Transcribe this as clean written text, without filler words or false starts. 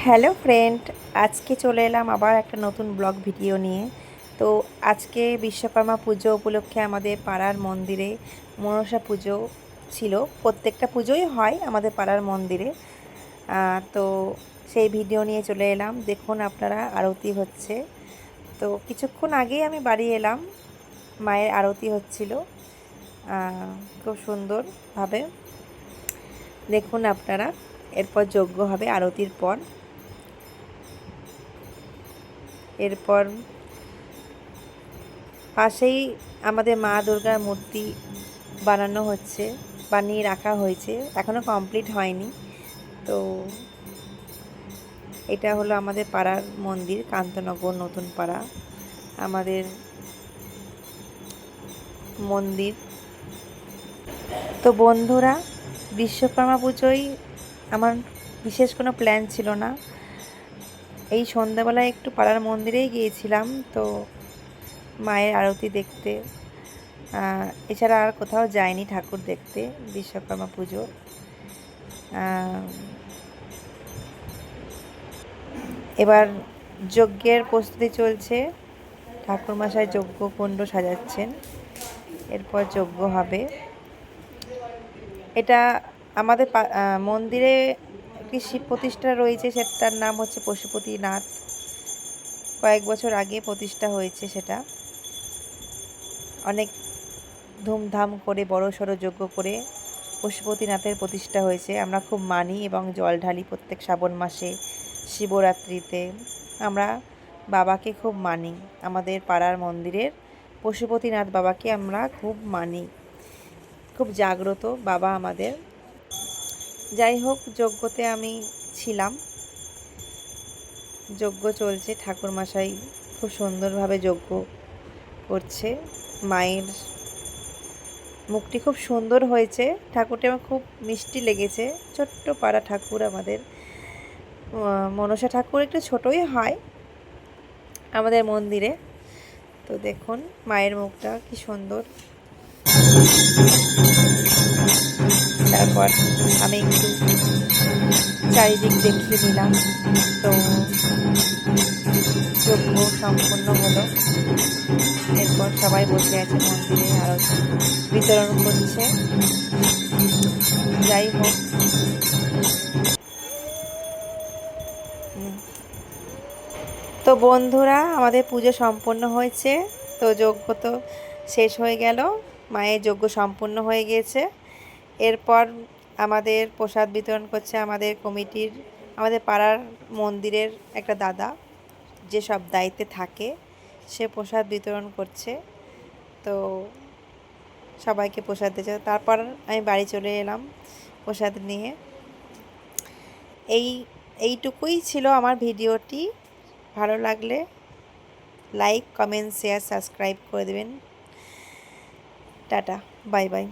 Hello friend, আজকে চলে এলাম আবার একটা নতুন ব্লগ ভিডিও নিয়ে। তো আজকে বিশ্বকর্মা পুজো উপলক্ষে আমাদের পাড়ার মন্দিরে মনসা পুজো ছিল। প্রত্যেকটা পুজোই হয় আমাদের পাড়ার মন্দিরে। তো সেই ভিডিও নিয়ে চলে এলাম। দেখুন আপনারা, আরতি হচ্ছে। তো কিছুক্ষণ আগেই আমি বাড়ি এলাম, মায়ের আরতি হচ্ছিল খুব সুন্দরভাবে। দেখুন আপনারা, এরপর যজ্ঞ হবে আরতির পর। এরপর পাশেই আমাদের মা দুর্গার মূর্তি বানানো হচ্ছে, বানিয়ে রাখা হয়েছে, এখনও কমপ্লিট হয়নি। তো এটা হলো আমাদের পাড়ার মন্দির, কান্তনগর নতুন পাড়া আমাদের মন্দির। তো বন্ধুরা, বিশ্বকর্মা পুজোয় আমার বিশেষ কোনো প্ল্যান ছিল না। এই সন্ধ্যাবেলায় একটু পাড়ার মন্দিরেই গিয়েছিলাম তো মায়ের আরতি দেখতে। এছাড়া আর কোথাও যায়নি ঠাকুর দেখতে বিশ্বকর্মা পুজো। এবার যজ্ঞের প্রস্তুতি চলছে, ঠাকুরমশাই যজ্ঞ কুণ্ড সাজাচ্ছেন, এরপর যজ্ঞ হবে। এটা আমাদের মন্দিরে একটি শিব প্রতিষ্ঠা রয়েছে, সেটার নাম হচ্ছে পশুপতিনাথ। কয়েক বছর আগে প্রতিষ্ঠা হয়েছে সেটা। অনেক ধুমধাম করে বড় সড়ো যজ্ঞ করে পশুপতিনাথের প্রতিষ্ঠা হয়েছে। আমরা খুব মানি এবং জল ঢালি প্রত্যেক শ্রাবণ মাসে, শিবরাত্রিতে। আমরা বাবাকে খুব মানি, আমাদের পাড়ার মন্দিরের পশুপতিনাথ বাবাকে আমরা খুব মানি, খুব জাগ্রত বাবা আমাদের। যাই হোক, যজ্ঞতে আমি ছিলাম, যজ্ঞ চলছে, ঠাকুরমশাই খুব সুন্দরভাবে যজ্ঞ করছে। মায়ের মুখটি খুব সুন্দর হয়েছে, ঠাকুরটি আমার খুব মিষ্টি লেগেছে। ছোট্ট পাড়া ঠাকুর আমাদের মনসা ঠাকুর, একটু ছোটই হয় আমাদের মন্দিরে। তো দেখুন মায়ের মুখটা কি সুন্দর। তারপর আমি একটু চারিদিক দেখিয়ে দিলাম। তো যজ্ঞ সম্পূর্ণ হলো, এরপর সবাই বসে আছে মন্দিরে, আরতি বিতরণ করছে। যাই হোক, তো বন্ধুরা, আমাদের পুজো সম্পন্ন হয়েছে। তো যজ্ঞ তো শেষ হয়ে গেল, মায়ের যজ্ঞ সম্পূর্ণ হয়ে গিয়েছে। এরপর আমাদের প্রসাদ বিতরণ করছে আমাদের কমিটির, আমাদের পাড়ার মন্দিরের একটা দাদা, যে সব দায়িত্বে থাকে, সে প্রসাদ বিতরণ করছে। তো সবাইকে প্রসাদ দিয়েছে। তারপর আমি বাড়ি চলে এলাম প্রসাদ নিয়ে। এইটুকুই ছিল আমার ভিডিওটি। ভালো লাগলে লাইক, কমেন্ট, শেয়ার, সাবস্ক্রাইব করে দেবেন। Tata, bye bye.